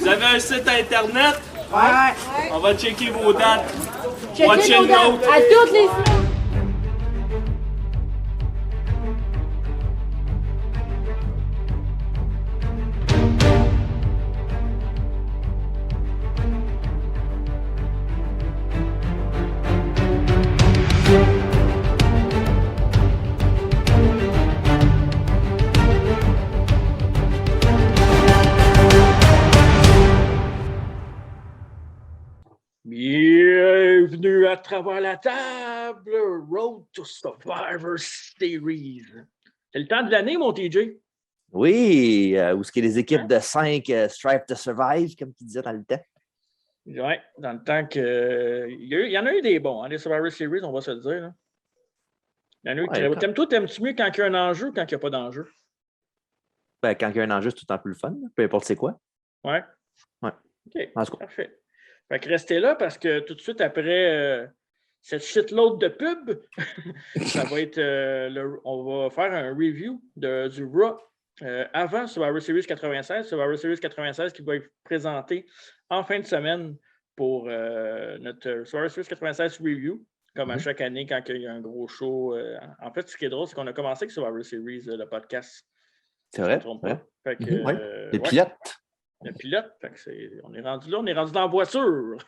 avez un site internet? Ouais. On va checker vos dates. Checkez Watch nos and dates note. à toutes les semaines. Bienvenue à travers la table, Road to Survivor Series. C'est le temps de l'année, mon TJ. Oui, où est-ce que les équipes de 5 strive to survive, comme tu disais dans le temps. Oui, dans le temps que. Il y en a eu des bons, hein, les Survivor Series, on va se le dire. Là. Il y en a eu Ouais, qui. T'aimes-tu mieux quand il y a un enjeu ou quand il n'y a pas d'enjeu? Ben, quand il y a un enjeu, c'est tout le temps plus le fun, peu importe c'est quoi. Ouais. Ouais. OK, En tout cas. parfait. Fait que restez là parce que tout de suite après cette shitload de pub, ça va être on va faire un review du Raw avant Survivor Series 96. Survivor Series 96 qui va être présenté en fin de semaine pour notre Survivor Series 96 review, comme à chaque année quand il y a un gros show. En fait, ce qui est drôle, c'est qu'on a commencé avec Survivor Series, le podcast. C'est vrai. Fait que, Le pilote. Le pilote, fait que on est rendu là, on est rendu dans la voiture.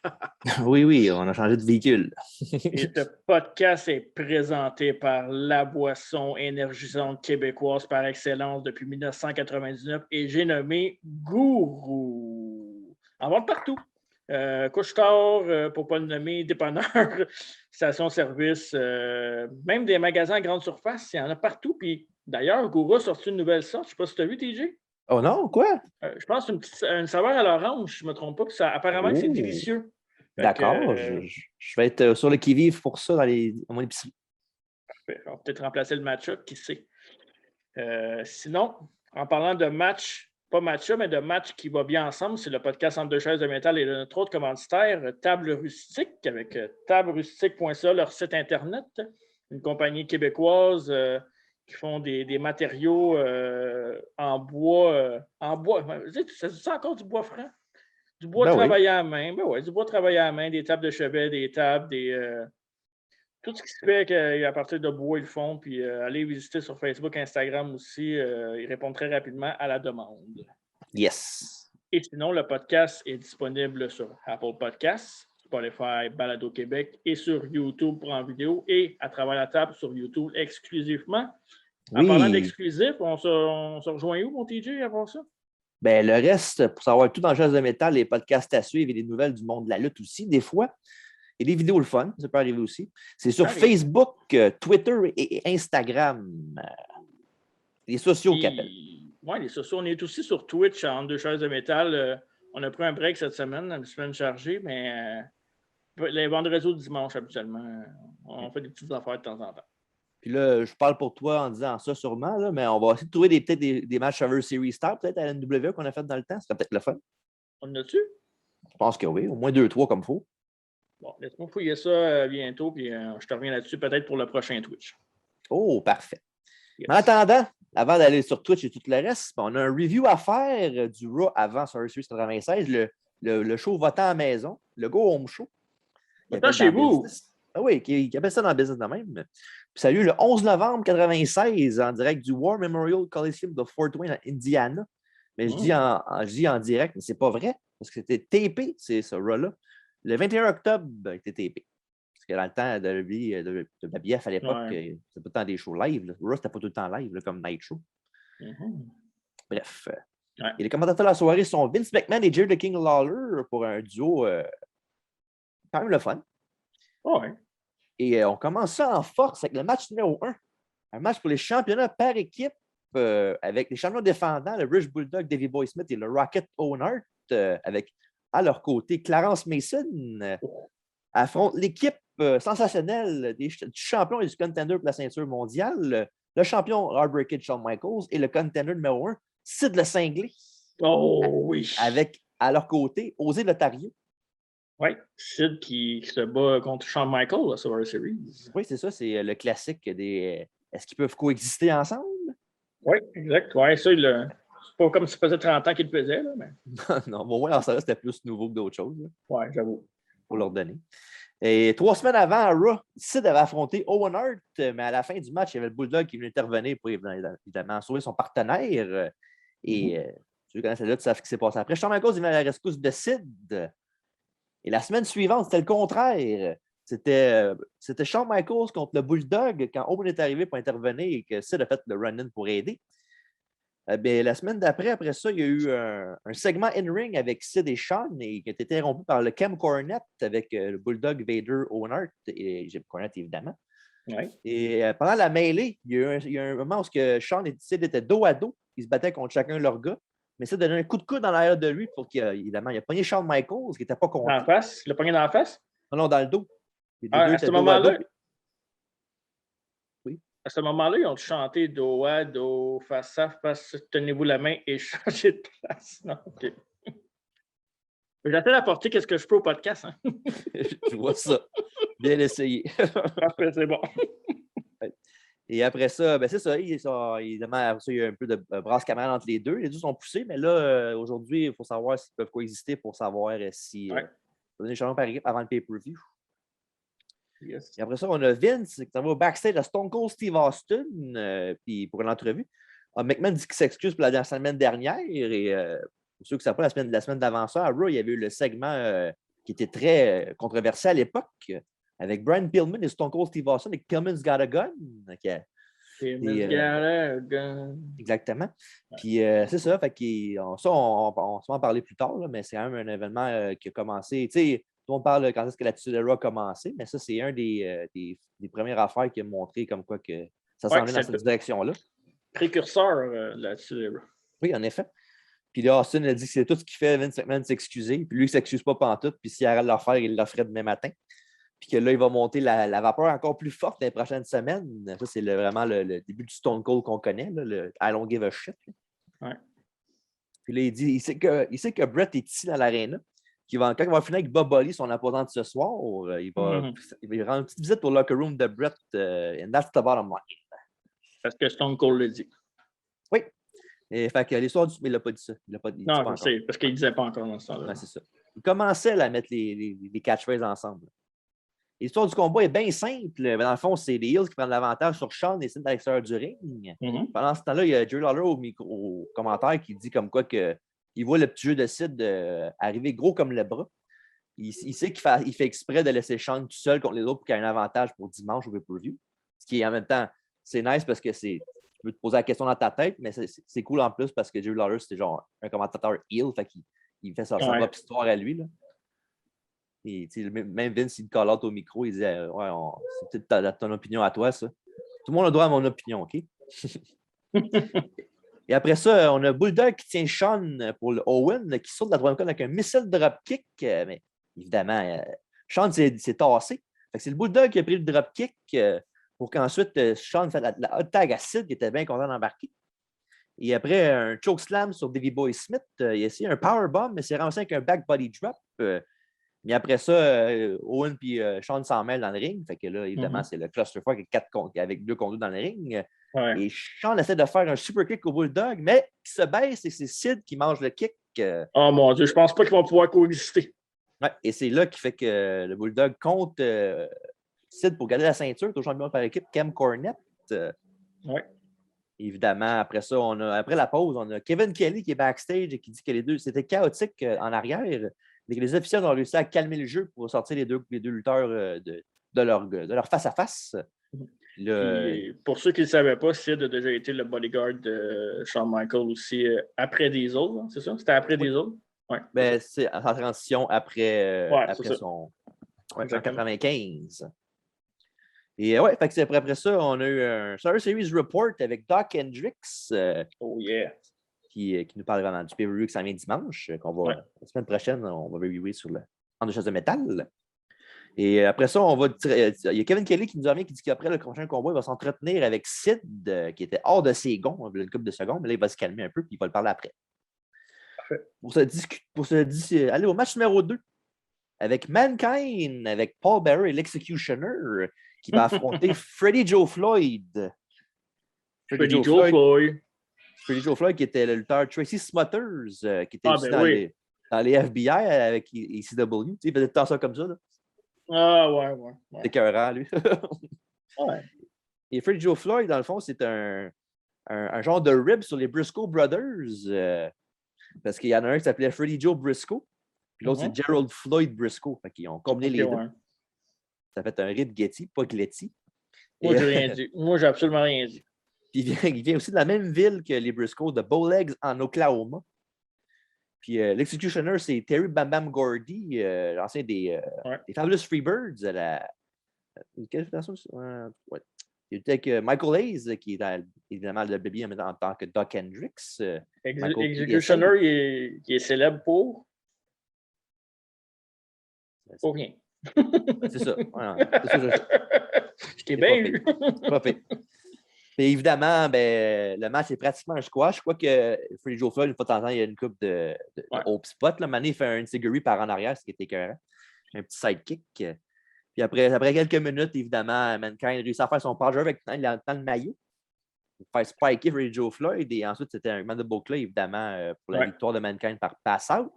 Oui, on a changé de véhicule. Et ce podcast est présenté par la boisson énergisante québécoise par excellence depuis 1999 et j'ai nommé Gourou. En vente partout. Couche-tard, pour ne pas le nommer, dépanneur, station-service, même des magasins à grande surface, il y en a partout. Puis d'ailleurs, Gourou a sorti une nouvelle sorte. Je ne sais pas si tu as vu, TJ. Oh non, quoi? Je pense que c'est une saveur à l'orange, je ne me trompe pas. Apparemment, que c'est délicieux. D'accord. Je vais être sur le qui-vive pour ça dans mon épicerie. Parfait. On va peut-être remplacer le match-up, qui sait. Sinon, en parlant de match, pas match-up, mais de match qui va bien ensemble, c'est le podcast Entre deux chaises de métal et notre autre commanditaire, Table Rustique, avec tablerustique.ca, leur site Internet, une compagnie québécoise qui font des matériaux en bois. C'est encore du bois franc? Du bois travaillé à la main. Ben oui, du bois travaillé à la main, des tables de chevet, des tables, tout ce qui se fait à partir de bois, ils le font. Puis allez visiter sur Facebook, Instagram aussi. Ils répondent très rapidement à la demande. Yes. Et sinon, le podcast est disponible sur Apple Podcasts, Spotify, Balado Québec et sur YouTube pour en vidéo et à travers la table sur YouTube exclusivement. En parlant d'exclusif, on se rejoint où, mon TJ, avant ça? Ben, le reste, pour savoir tout dans le jazz de métal, les podcasts à suivre et les nouvelles du monde de la lutte aussi, des fois. Et les vidéos le fun, ça peut arriver aussi. C'est sur Facebook, Twitter et Instagram. Les sociaux qu'appellent. Oui, les sociaux. On est aussi sur Twitch, Entre deux chaises de métal. On a pris un break cette semaine, une semaine chargée, mais les vendredis ou dimanche, habituellement, on fait des petites affaires de temps en temps. Puis là, je parle pour toi en disant ça sûrement, là, mais on va essayer de trouver peut-être des matchs Survivor Series Star, peut-être à la NWA qu'on a fait dans le temps. Ce serait peut-être le fun. On en a-tu? Je pense que oui, au moins 2-3 comme il faut. Bon, laisse-moi fouiller ça bientôt, puis je te reviens là-dessus peut-être pour le prochain Twitch. Oh, parfait. Yes. En attendant, avant d'aller sur Twitch et tout le reste, on a un review à faire du Raw avant Survivor Series 96, le show votant à la maison, le Go Home Show. Votant chez vous? Ah oui, qui appelle ça dans le business de même. Puis ça a eu le 11 novembre 96 en direct du War Memorial Coliseum de Fort Wayne, Indiana. Mais je dis en direct, mais c'est pas vrai, parce que c'était tapé, c'est ce Raw-là. Le 21 octobre, il était tapé. Parce que dans le temps de la BF à l'époque, c'était pas tout le temps des shows live. Raw, c'était pas tout le temps live, là, comme Night Show. Bref. Et les commentateurs de la soirée sont Vince McMahon et Jerry the King Lawler pour un duo quand même le fun. Ouais. Et on commence ça en force avec le match numéro 1. Un match pour les championnats par équipe avec les champions défendants, le British Bulldog, Davey Boy Smith et le Rocket Owen Hart, avec à leur côté Clarence Mason, affronte l'équipe sensationnelle du champion et du contender pour la ceinture mondiale, le champion Heartbreaker Shawn Michaels et le contender numéro 1, Sid le Cinglé. Oh oui! Avec à leur côté Osé Lotario. Oui, Sid qui se bat contre Shawn Michaels à Survivor Series. Oui, c'est ça, c'est le classique des. Est-ce qu'ils peuvent coexister ensemble? Oui, exact. Oui, ça, Pas comme si ça faisait 30 ans qu'il le faisait, là, mais. Non, au moins, dans ça, c'était plus nouveau que d'autres choses, là, Ouais, j'avoue. pour leur donner. Et 3 semaines avant, à Raw, Sid avait affronté Owen Hart, mais à la fin du match, il y avait le Bulldog qui venait intervenir pour évidemment sauver son partenaire. Ceux qui connaissent la lutte savent ce qui s'est passé après. Shawn Michaels il venait à la rescousse de Sid. Et la semaine suivante, c'était le contraire. C'était Shawn Michaels contre le Bulldog quand Owen est arrivé pour intervenir et que Sid a fait le run-in pour aider. La semaine d'après, après ça, il y a eu un segment in-ring avec Sid et Shawn et qui a été interrompu par le Cam Cornette avec le Bulldog, Vader, Owen Hart et Jim Cornette, évidemment. Ouais. Et pendant la mêlée, il y a un moment où Shawn et Sid étaient dos à dos. Ils se battaient contre chacun de leurs gars. Mais Sid donnait un coup de coude dans l'arrière de lui pour évidemment, il a pogné Shawn Michaels qui n'était pas content. Dans la face? Il l'a pogné dans la face? Non, dans le dos. À ce moment-là? Oui. À ce moment-là, ils ont chanté dos à dos, face à face, tenez-vous la main et changez de place. Non, OK. J'essaie d'apporter qu'est-ce que je peux au podcast. Hein? Je vois ça. Bien essayé. Parfait, c'est bon. Et après ça, c'est ça. Évidemment, il y a un peu de brasse camarade entre les deux. Les deux sont poussés, mais là, aujourd'hui, il faut savoir s'ils peuvent coexister pour savoir si ils peuvent donner challenge par équipe avant le pay-per-view. Yes. Et après ça, on a Vince qui s'en va au backstage à Stone Cold Steve Austin puis pour l'entrevue. McMahon dit qu'il s'excuse pour la semaine dernière. Et pour ceux qui ne savent pas, la semaine d'avant ça, à Raw, il y avait eu le segment qui était très controversé à l'époque avec Brian Pillman et Stone Cold Steve Austin et Pillman's Got a Gun. Pillman's Got a Gun. Exactement. Puis c'est ça. Fait ça, on va en parler plus tard, là, mais c'est quand même un événement qui a commencé. Tu sais, tout le monde parle quand est-ce que l'attitude de Raw a commencé, mais ça, c'est un des premières affaires qui a montré comme quoi que ça s'en vient dans cette direction-là. Précurseur là-dessus de Raw. Oui, en effet. Puis là, Austin a dit que c'est tout ce qu'il fait, Vince McMahon, s'excuser. Puis lui, il ne s'excuse pas pantoute. Puis s'il arrête de le faire, il le ferait demain matin. Puis que là, il va monter la vapeur encore plus forte dans les prochaines semaines. Ça, c'est vraiment le début du Stone Cold qu'on connaît, là, le I don't give a shit. Ouais. Puis là, il dit il sait que Brett est ici dans l'aréna. Quand il va finir avec Bob Holly, son opposant de ce soir, il va rendre une petite visite au locker room de Brett. And that's the bottom line. Parce que Stone Cold le dit. Oui. Et fait que l'histoire du. Mais il n'a pas dit ça. Non, je sais, parce qu'il ne disait pas encore dans ce temps-là. Ouais, c'est ça. Il commençait à mettre les catchphrases ensemble. L'histoire du combat est bien simple. Dans le fond, c'est les Heels qui prennent l'avantage sur Shawn et Sid à l'extérieur du ring. Pendant ce temps-là, il y a Jerry Lawler au commentaire qui dit comme quoi qu'il voit le petit jeu de Sid arriver gros comme le bras. Il sait qu'il fait exprès de laisser Shawn tout seul contre les autres pour qu'il y ait un avantage pour dimanche au pay-per-view. Ce qui est en même temps, c'est nice parce que tu peux te poser la question dans ta tête, mais c'est cool en plus parce que Jerry Lawler, c'était genre un commentateur heel, fait qu'il fait sa propre histoire à lui. Là. Et même Vince, il call out au micro, il disait c'est peut-être ton opinion à toi, ça. Tout le monde a droit à mon opinion, OK? Et après ça, on a Bulldog qui tient Shawn pour le Owen, qui saute de la troisième corde avec un missile dropkick. Mais évidemment, Shawn s'est tassé. C'est le Bulldog qui a pris le dropkick pour qu'ensuite Shawn fasse la hot tag à Sid, qui était bien content d'embarquer. Et après un chokeslam sur Davey Boy Smith, il a essayé un powerbomb, mais c'est ramassé avec un back body drop. Mais après ça, Owen et Shawn s'en mêlent dans le ring. Fait que là, évidemment, c'est le clusterfuck avec 2 contre 2 dans le ring. Ouais. Et Shawn essaie de faire un super kick au Bulldog, mais il se baisse et c'est Sid qui mange le kick. Oh mon Dieu, je pense pas qu'ils vont pouvoir coexister. Ouais, et c'est là qui fait que le Bulldog compte Sid pour garder la ceinture, toujours champion par équipe, Cam Cornette. Ouais. Évidemment, après ça, après la pause, on a Kevin Kelly qui est backstage et qui dit que les deux, c'était chaotique en arrière. Mais que les officiels ont réussi à calmer le jeu pour sortir les deux lutteurs de leur face-à-face. Pour ceux qui ne le savaient pas, Sid a déjà été le bodyguard de Shawn Michaels aussi après des autres, c'est ça? C'était après des autres? Oui. Ben, c'est en transition après son. Ouais, en 95. Et ouais, fait que c'est après ça, on a eu un Survivor Series Report avec Doc Hendricks. Qui nous parle vraiment du pay-per-view qui s'en vient dimanche. La semaine prochaine, on va reviewer sur le en de chasse de métal. Et après ça, il y a Kevin Kelly qui nous revient qui dit qu'après le prochain combat, il va s'entretenir avec Sid, qui était hors de ses gonds, une couple de secondes, mais là, il va se calmer un peu, puis il va le parler après. Aller au match numéro 2 avec Mankind, avec Paul Bearer et l'Executioner, qui va affronter Freddie Joe Floyd. Freddie Joe Floyd. Freddie Joe Floyd, qui était le lutteur Tracy Smothers, qui était aussi dans les FBI avec ECW. Tu sais, il faisait tout le temps ça comme ça. Là. Ah, ouais. C'est écœurant, lui. Ouais. Et Freddie Joe Floyd, dans le fond, c'est un genre de rib sur les Briscoe Brothers. Parce qu'il y en a un qui s'appelait Freddie Joe Briscoe. Puis l'autre, c'est Gerald Floyd Briscoe. Fait qu'ils ont combiné les deux. Ouais. Ça fait un rib Getty, pas Gletty. Moi, j'ai rien dit. Moi, j'ai absolument rien dit. Puis il vient aussi de la même ville que les Briscoe, de Bowlegs, en Oklahoma. Puis l'executioner, c'est Terry Bam Bam Gordy, l'ancien des Fabulous Freebirds. Quelle façon? Ouais. Il était avec Michael Hayes, qui est évidemment le bébé en tant que Doc Hendricks. Executioner, il est célèbre pour? Pour rien. C'est ça. Je t'ai bien eu. Pas fait. Et évidemment, le match est pratiquement un squash. Je crois que Freddie Joe Floyd, une fois de temps en temps, il y a une coupe de hope spot. Mané, il fait un Insiguri par en arrière, ce qui était écœurant. Un petit sidekick. Puis après quelques minutes, évidemment, Mankind réussit à faire son power avec dans le maillot. Pour faire spiker Freddie Joe Floyd. Et ensuite, c'était un mandible claw, évidemment, pour la victoire de Mankind par pass-out.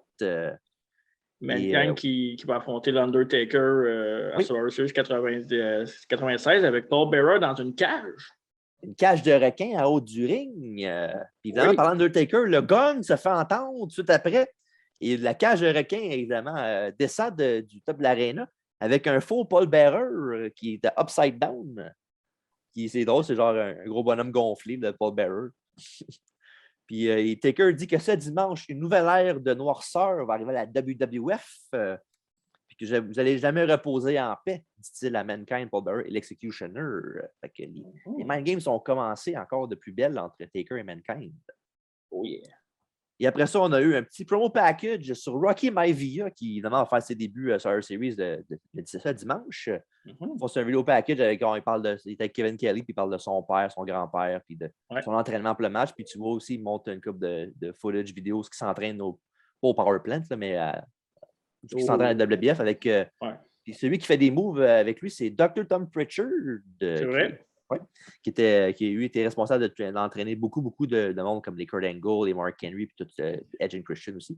Mankind qui va affronter l'Undertaker à Survivor Series 96 avec Paul Bearer dans une cage. Une cage de requin en haut du ring. Puis évidemment, parlant d'Undertaker, le gong se fait entendre tout de suite après. Et la cage de requin, évidemment, descend du top de l'aréna avec un faux Paul Bearer qui est upside down. C'est drôle, c'est genre un gros bonhomme gonflé, le Paul Bearer. Puis Taker dit que ce dimanche, une nouvelle ère de noirceur va arriver à la WWF. Puis que vous n'allez jamais reposer en paix, dit-il à Mankind, Paul Bearer et l'Executioner. Fait que les Mind Games ont commencé encore de plus belle entre Taker et Mankind. Oh yeah. Et après ça, on a eu un petit promo package sur Rocky Maivia, qui évidemment va faire ses débuts sur Survivor Series le 17 dimanche. C'est un vidéo package avec il est avec Kevin Kelly, puis il parle de son père, son grand-père, puis de son entraînement pour le match. Puis tu vois aussi, il montre une couple de footage vidéo, ce qui s'entraîne pas au Power Plant, là, mais ce qui s'entraîne à WBF avec. Puis celui qui fait des moves avec lui, c'est Dr. Tom Pritchard. C'est vrai? Qui était responsable d'entraîner beaucoup de monde comme les Kurt Angle, les Mark Henry, puis tout Edge and Christian aussi.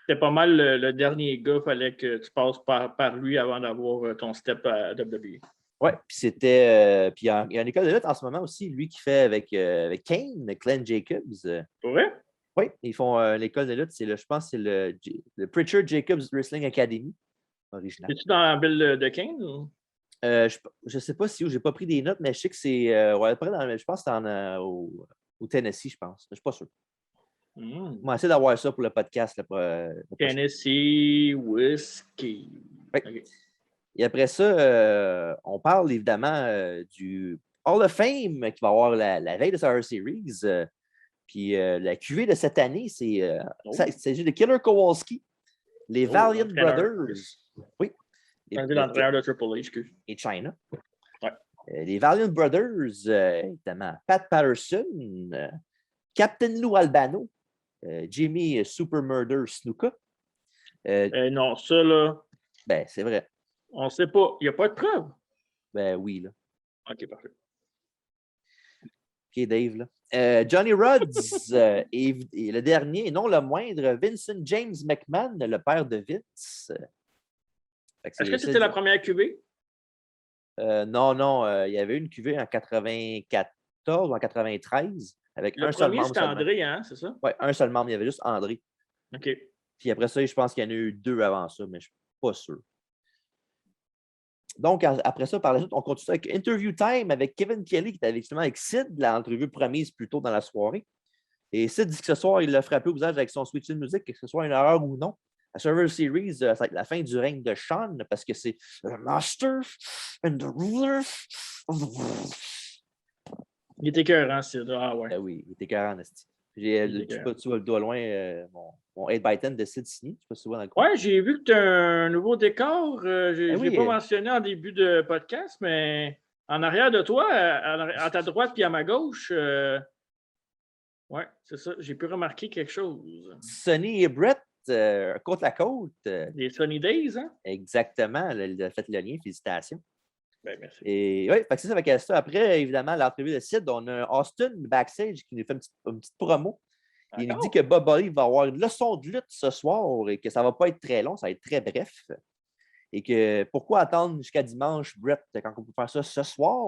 C'était pas mal le dernier gars, il fallait que tu passes par lui avant d'avoir ton step à WWE. Oui, puis c'était. Puis il y a une école de lutte en ce moment aussi, lui qui fait avec Kane, Glenn Jacobs. Oui? Oui, ils font l'école de lutte, je pense que c'est le Pritchard Jacobs Wrestling Academy original. Es-tu dans la ville de Kane? Ou? Je ne sais pas si où, je n'ai pas pris des notes, mais je sais que c'est. Je pense que c'est au Tennessee, je pense. Je ne suis pas sûr. On va essayer d'avoir ça pour le podcast. Tennessee Whiskey. Oui. Okay. Et après ça, on parle évidemment du Hall of Fame qui va avoir la veille de Survivor Series. Puis la cuvée de cette année, c'est de Killer Kowalski, les Valiant Brothers. Oui. L'entraîneur de Triple H. Et China. Ouais. Les Valiant Brothers, évidemment, Pat Patterson, Captain Lou Albano, Jimmy Super Murder Snuka. Non, ça, là. Ben, c'est vrai. On ne sait pas. Il n'y a pas de preuve. Ben oui, là. OK, parfait. OK, Dave, là. Johnny Rodz et le dernier, et non le moindre, Vincent James McMahon, le père de Vince. Est-ce que c'était la première cuvée? Non. Il y avait une cuvée en 94 ou en 93 avec un seul membre. C'était André, hein, c'est ça? Oui, un seul membre. Il y avait juste André. OK. Puis après ça, je pense qu'il y en a eu 2 avant ça, mais je ne suis pas sûr. Donc, après ça, par la suite, on continue avec Interview Time avec Kevin Kelly, qui était justement avec Sid, l'entrevue promise plus tôt dans la soirée. Et Sid dit que ce soir, il l'a frappé au visage avec son switch de musique, que ce soit une erreur ou non. La Survivor Series, ça va être la fin du règne de Sean, parce que c'est le Master and the Ruler of the World. Il était écœurant, Sid. Ah ouais. Ben oui, il était écœurant, Esti. Tu vois le doigt loin, mon 8x10 de Sid signé. Je sais pas si tu vois dans le coin. Ouais, j'ai vu que tu as un nouveau décor. Je ne l'ai pas mentionné en début de podcast, mais en arrière de toi, à ta droite puis à ma gauche, ouais, c'est ça. J'ai pu remarquer quelque chose. Sonny et Brett, côte à côte. Les Sunny Days, hein? Exactement. Il a fait le lien. Félicitations. Ben, merci. Et oui, c'est ça. Fait que ça. Après, évidemment, l'entrevue de Sid, on a Austin backstage qui nous fait une petite promo. Il nous dit que Bob Holly va avoir une leçon de lutte ce soir et que ça ne va pas être très long, ça va être très bref. Et que pourquoi attendre jusqu'à dimanche, Brett, quand on peut faire ça ce soir?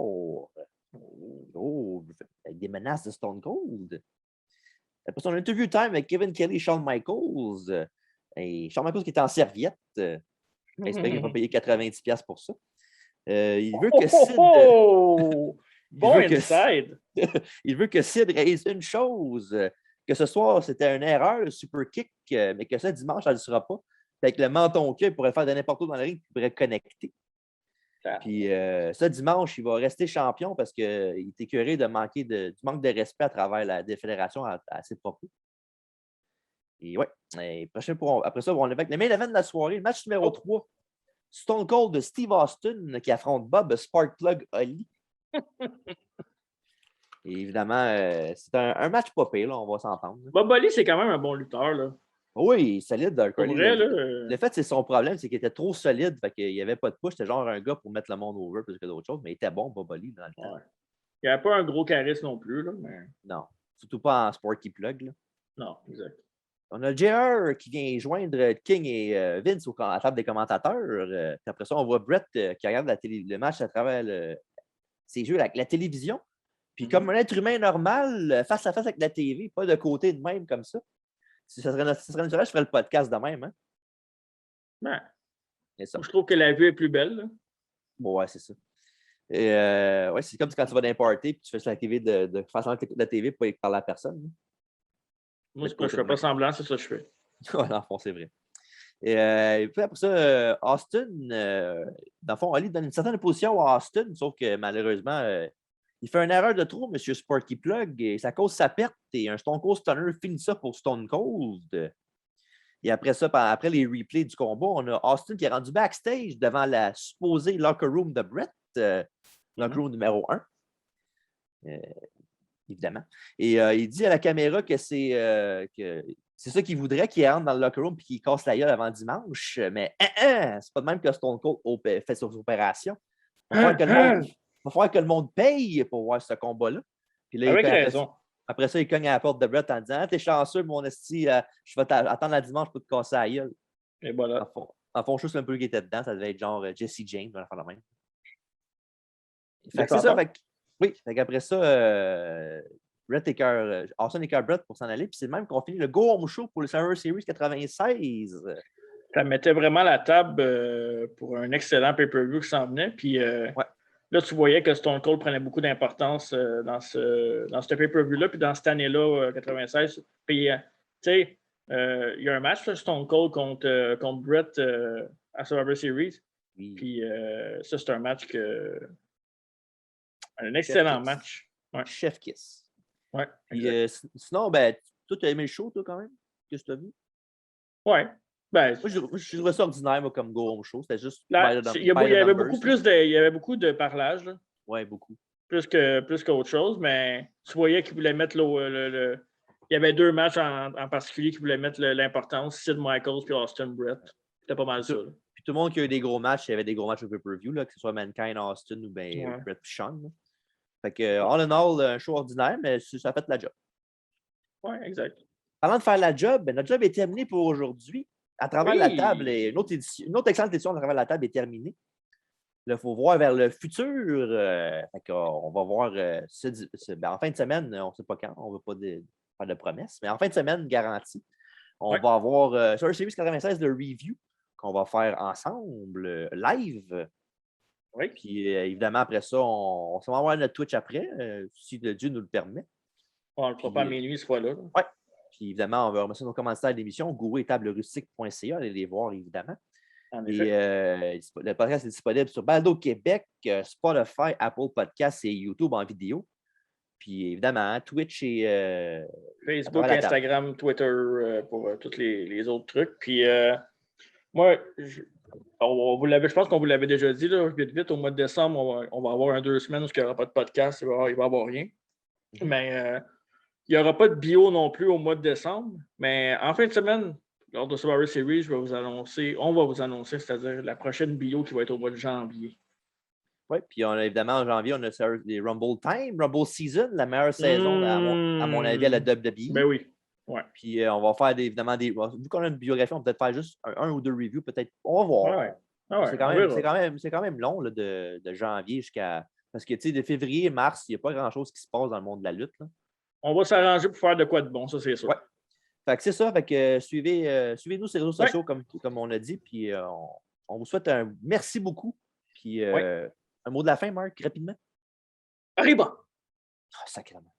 Oh, avec des menaces de Stone Cold. Après son interview time avec Kevin Kelly et Shawn Michaels. Et Shawn Michaels qui est en serviette. J'espère qu'il va payer 90$ pour ça. Il veut que Sid. Bon inside! Il veut que Sid réalise une chose. Que ce soir, c'était une erreur, super kick, mais que ça, dimanche, ça ne le sera pas. Avec le menton qu'il pourrait le faire de n'importe où dans le ring, il pourrait connecter. Puis ça, dimanche, il va rester champion parce qu'il est écœuré du manque de respect à travers la fédération à ses propos. Et ouais, après ça, on va avec le main event de la soirée, le match numéro 3. Stone Cold de Steve Austin qui affronte Bob Sparkplug Holly. Et évidemment, c'est un match pas pire, là, on va s'entendre. Bob Holly, c'est quand même un bon lutteur. Là. Oui, solide. Le fait, c'est son problème, c'est qu'il était trop solide. Fait qu'il n'y avait pas de push. C'était genre un gars pour mettre le monde over plus que d'autres choses. Mais il était bon, Bob Holly, dans le temps. Ouais. Il n'y avait pas un gros charisme non plus. Là, mais... Non. Surtout pas en Sparky Plug. Là. Non, exact. On a JR qui vient joindre King et Vince à la table des commentateurs. Puis après ça, on voit Brett qui regarde le match à travers ses jeux avec la télévision. Puis comme un être humain normal, face à face avec la TV, pas de côté de même comme ça. Si ça serait naturel, je ferais le podcast de même. Hein? Ouais. Je trouve que la vue est plus belle. Là. Bon, ouais, c'est ça. Et ouais, c'est comme quand tu vas dans un party et tu fais sur la TV de faire semblant que tu écoutes la TV pour parler à la personne. Hein? Moi, je ne fais pas semblant, c'est ça que je fais. Ouais, dans le fond, c'est vrai. Et puis après ça, Austin, dans le fond, Ali donne une certaine position à Austin, sauf que malheureusement, il fait une erreur de trop, M. Sparky Plug, et ça cause sa perte. Et un Stone Cold Stunner finit ça pour Stone Cold. Et après ça, après les replays du combat, on a Austin qui est rendu backstage devant la supposée locker room de Brett, locker room numéro 1. Évidemment. Et il dit à la caméra que c'est ça qu'il voudrait, qu'il rentre dans le locker room et qu'il casse la gueule avant dimanche. Mais c'est pas de même que Stone Cold fait ses opérations. Il va falloir que le monde paye pour voir ce combat-là. Puis là, avec raison. Après ça, il cogne à la porte de Brett en disant t'es chanceux, mon esti, je vais attendre la dimanche pour te casser la gueule. Et voilà. En fond, juste un peu qui était dedans, ça devait être genre Jesse James, on va faire la même. Fait que c'est ça. Oui, après ça, Austin et Brett pour s'en aller. Puis c'est même qu'on finit le Go Home Show pour le Survivor Series 96. Ça mettait vraiment la table pour un excellent pay-per-view qui s'en venait. Puis là, tu voyais que Stone Cold prenait beaucoup d'importance dans ce pay-per-view-là. Puis dans cette année-là, 96. Puis, tu sais, il y a un match, là, Stone Cold contre Brett à Survivor Series. Oui. Puis ça, c'est un match un excellent match. Ouais. Chef Kiss. Ouais. Puis, sinon, ben, toi, tu as aimé le show, toi, quand même? Qu'est-ce que tu as vu? Ouais. Ben, moi, je trouvais ça ordinaire, moi, comme Go Home Show. C'était juste. Il y avait beaucoup de parlage. Là. Ouais, beaucoup. Plus qu'autre chose, mais tu voyais qu'ils voulaient mettre il y avait 2 matchs en particulier qui voulaient mettre l'importance, Sid Michaels et Austin Brett. C'était pas mal ça. Là. Puis tout le monde qui a eu des gros matchs, il y avait des gros matchs au pay-per-view, que ce soit Mankind, Austin ou ben Brett et Sean. Là. Fait que, all in all, un show ordinaire, mais ça a fait la job. Oui, exact. Parlant de faire la job, notre job est terminé pour aujourd'hui. À travers la table, une autre excellente édition à travers la table est terminée. Là, il faut voir vers le futur. On va voir en fin de semaine, on ne sait pas quand, on ne veut pas faire de promesses, mais en fin de semaine, garantie, on va avoir sur le Series 96 de review qu'on va faire ensemble, live. Oui. Puis évidemment, après ça, on va avoir notre Twitch après, si Dieu nous le permet. On ne le fera pas à minuit ce fois-là. Oui. Puis évidemment, on va remercier nos commentaires de l'émission, gourou et tablerustique.ca, allez les voir évidemment. Et le podcast est disponible sur Balado Québec, Spotify, Apple Podcasts et YouTube en vidéo. Puis évidemment, Twitch et Facebook, Instagram, Twitter pour tous les autres trucs. Puis moi, je pense qu'on vous l'avait déjà dit, là, vite, au mois de décembre, on va avoir 2 semaines où il n'y aura pas de podcast, il va y avoir rien. Mais il n'y aura pas de bio non plus au mois de décembre. Mais en fin de semaine, lors de Survivor Series, on va vous annoncer, c'est-à-dire la prochaine bio qui va être au mois de janvier. Oui, puis évidemment, en janvier, on a les Rumble Time, Rumble Season, la meilleure saison, à mon avis, à la WWE. Ben oui. Ouais. Puis on va faire évidemment des. Vu qu'on a une biographie, on va peut-être faire juste un ou deux reviews, peut-être. On va voir. Ouais. Ah ouais, c'est quand même long là, de janvier jusqu'à. Parce que de février, mars, il n'y a pas grand-chose qui se passe dans le monde de la lutte. Là. On va s'arranger pour faire de quoi de bon, ça c'est sûr. Ouais. Fait que c'est ça. Fait que suivez-nous sur les réseaux sociaux comme on a dit. Puis on vous souhaite un merci beaucoup. Puis un mot de la fin, Marc, rapidement. Arriba! Ah, sacrément.